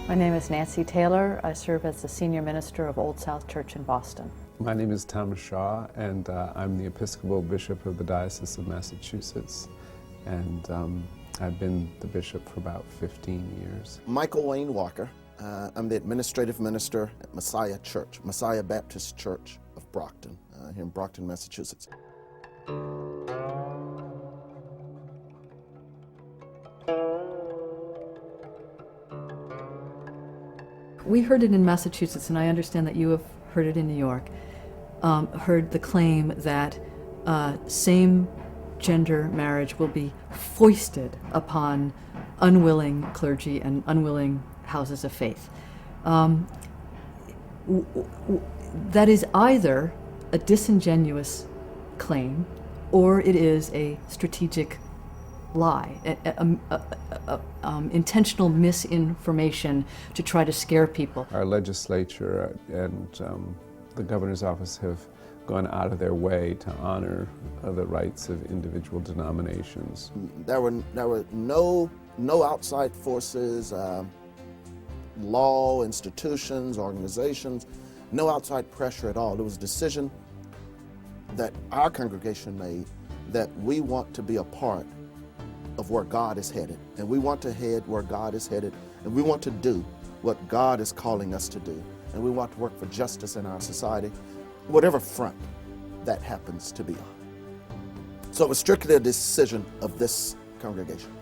My name is Nancy Taylor. I serve as the Senior Minister of Old South Church in Boston. My name is Thomas Shaw, and I'm the Episcopal Bishop of the Diocese of Massachusetts, and I've been the bishop for about 15 years. Michael Wayne Walker. I'm the Administrative Minister at Messiah Church, Messiah Baptist Church of Brockton, here in Brockton, Massachusetts. We heard it in Massachusetts, and I understand that you have heard it in New York, heard the claim that same-gender marriage will be foisted upon unwilling clergy and unwilling houses of faith. That is either a disingenuous claim or it is a strategic lie, intentional misinformation to try to scare people. Our legislature and the governor's office have gone out of their way to honor the rights of individual denominations. There were no outside forces, law, institutions, organizations, no outside pressure at all. It was a decision that our congregation made that we want to be a part of where God is headed, and we want to head where God is headed, and we want to do what God is calling us to do, and we want to work for justice in our society, whatever front that happens to be on. So it was strictly a decision of this congregation.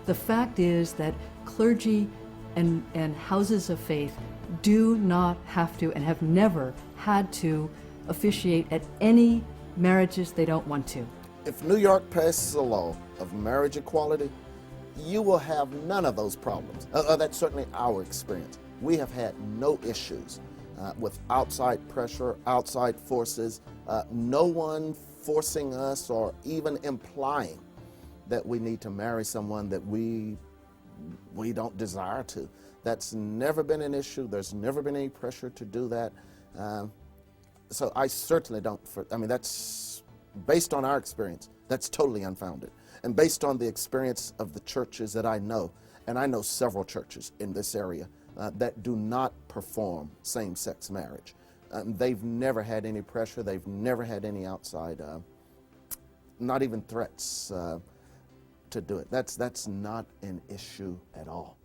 The fact is that clergy and houses of faith do not have to and have never had to officiate at any marriages they don't want to. If New York passes a law of marriage equality, you will have none of those problems. That's certainly our experience. We have had no issues with outside pressure, outside forces, no one forcing us or even implying that we need to marry someone that we don't desire to. That's never been an issue. There's never been any pressure to do that. So I certainly don't, that's based on our experience, that's totally unfounded. And based on the experience of the churches that I know, and I know several churches in this area that do not perform same-sex marriage. They've never had any pressure, they've never had any outside, not even threats to do it. That's not an issue at all.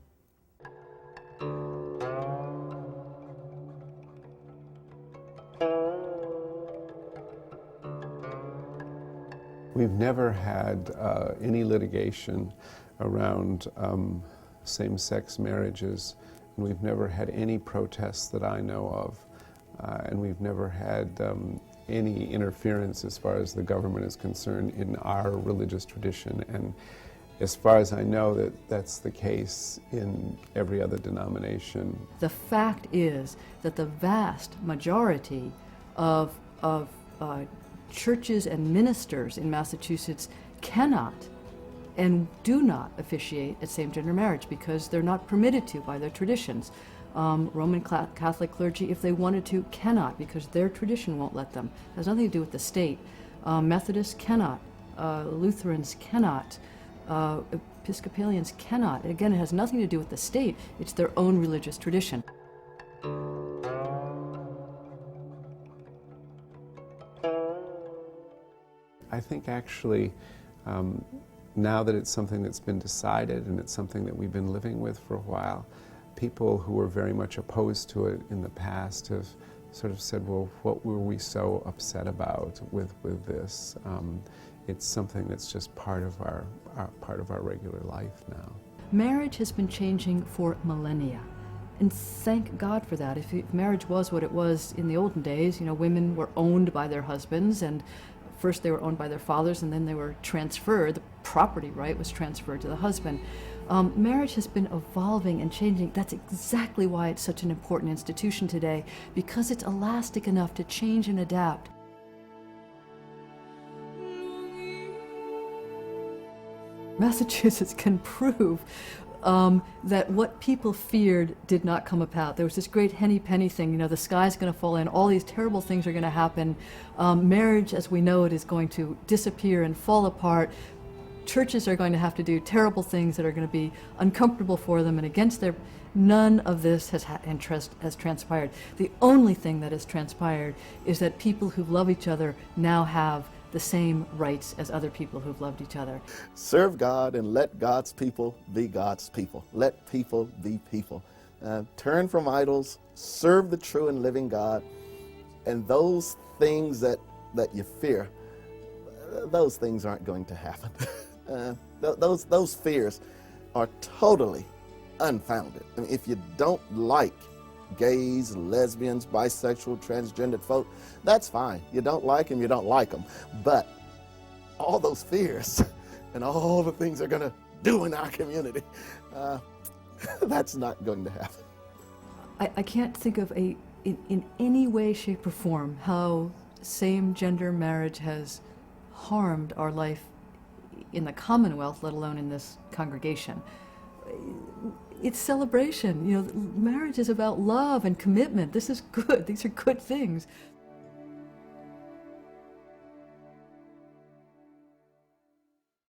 We've never had any litigation around same-sex marriages, and we've never had any protests that I know of, and we've never had any interference as far as the government is concerned in our religious tradition. And as far as I know, that's the case in every other denomination. The fact is that the vast majority of churches and ministers in Massachusetts cannot and do not officiate at same-gender marriage because they're not permitted to by their traditions. Roman Catholic clergy, if they wanted to, cannot because their tradition won't let them. It has nothing to do with the state. Methodists cannot. Lutherans cannot. Episcopalians cannot. Again, it has nothing to do with the state. It's their own religious tradition. I think actually, now that it's something that's been decided and it's something that we've been living with for a while, people who were very much opposed to it in the past have sort of said, well, what were we so upset about with this? It's something that's just part of our regular life now. Marriage has been changing for millennia, and thank God for that. If marriage was what it was in the olden days, women were owned by their husbands, and first they were owned by their fathers, and then they were transferred. The property right was transferred to the husband. Marriage has been evolving and changing. That's exactly why it's such an important institution today, because it's elastic enough to change and adapt. Massachusetts can prove that what people feared did not come about. There was this great henny penny thing, the sky's going to fall in, all these terrible things are going to happen. Marriage as we know it is going to disappear and fall apart. Churches are going to have to do terrible things that are going to be uncomfortable for them and against their None of this has transpired. The only thing that has transpired is that people who love each other now have the same rights as other people who've loved each other. Serve God and let God's people be God's people. Let people be people. Turn from idols, serve the true and living God, and those things that you fear, those things aren't going to happen. Those fears are totally unfounded. I mean, if you don't like gays, lesbians, bisexual, transgendered folk, that's fine. You don't like them, you don't like them. But all those fears and all the things they're going to do in our community, that's not going to happen. I can't think of in any way, shape, or form how same-gender marriage has harmed our life in the Commonwealth, let alone in this congregation. It's celebration. You know, marriage is about love and commitment. This is good. These are good things.